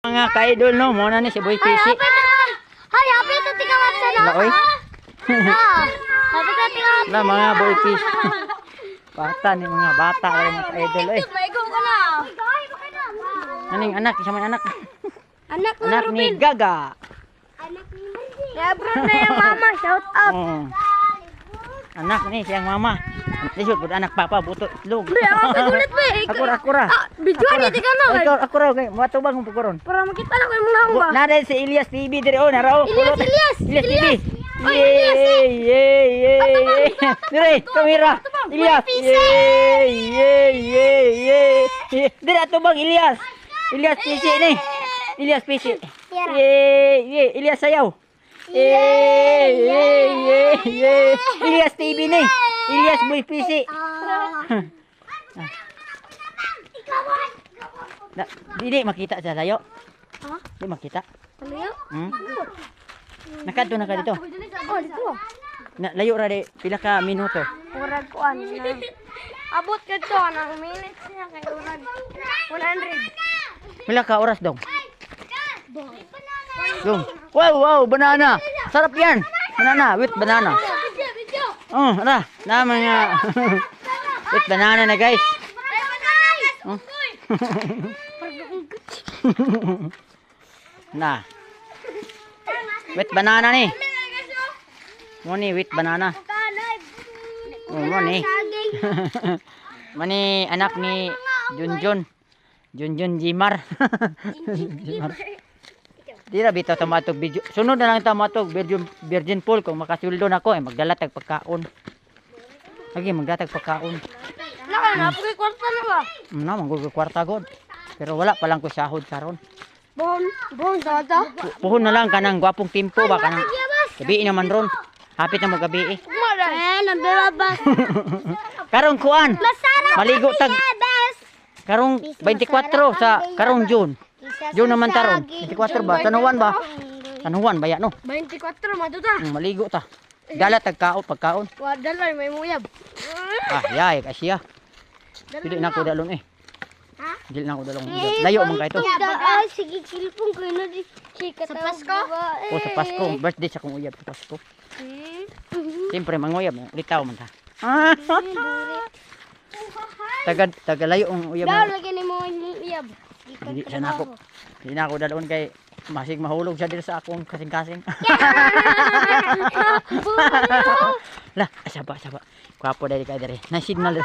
Mga ka-idol no, muna ni si Boy Pisi. Hay, apit ito tingawat sa na. Oy. Apit ito tingawat. La mga Boy Pisi. Bata ni mga bata mga ka-idol eh. Maigo ka na. Aning anak, isa man anak. Anak Ni Gaga. Anak ni Mandy. Lebron na yung mama, shout out. Oh. Anak ni siyang mama. Lisod pud anak papa buto itlog. Akura. Bidyo ni tika na. Akura kay matubang mo pukuron. Para makita na ko yung mga hamba. Nada si Elias TV dire oh narao. Elias TV. Yay. Dire, kamera. Elias. Yay. Dire atubang Elias. Elias PC ni. Elias PC. Yay. Elias sayaw. Yay. Elias TV ni. Elias Boy PC. Di makita sa layo. Ha? Di makita. Ano yun? Nakadto na ka dito. Oh, dito. Layo ra di pila ka minuto. Murag kuan na. Abot ka to ng minutes niya kay murag 100. Pila ka oras dong? Dong. Wow, banana. Sarap yan. Banana, with banana. Oh, ala, na mga with banana na guys. Oh. Na. With banana ni. Moni with banana. Oh, moni. Mani anak ni Junjun Jimar. Dira bitaw ta matog video. Sunod na lang ta matog Virgin Pool kung makasuldo nako magdala tag pagkaon. Lagi magdatag pagkaon. Na pagay kwarta na ba? Na manggug kwarta god. Pero wala pa lang ko sahod karon. Bon dada. Puhon na lang kanang gwapong timpo ba kanang gabi naman ron. Hapit na mo gabi eh. Nabelabas. Karong kuan. Maligo tag karong 24 sa karong June. June naman taron. 24 ba? Tanuwan ba? Tanuwan ba ya no? 24 matuta. Maligo ta. Dala tag pagkaon. Wadalay may muyab. Yay kasya. Dili na ko dalon eh. Ha? Dili na ko dalon. Layo man kay to. Sige kilpong ko na di. Sa Pasko? O sa Pasko, birthday sa kong uyab sa Pasko. Siyempre manguyab, litaw man ta. Tagalayo ang uyab. Daw lagi ni mo uyab. Hindi siya na ako. Hindi na ako dalon kay masig mahulog siya dito sa akong kasing-kasing. La, saba. Kwapo dahil ka dere. Na signal.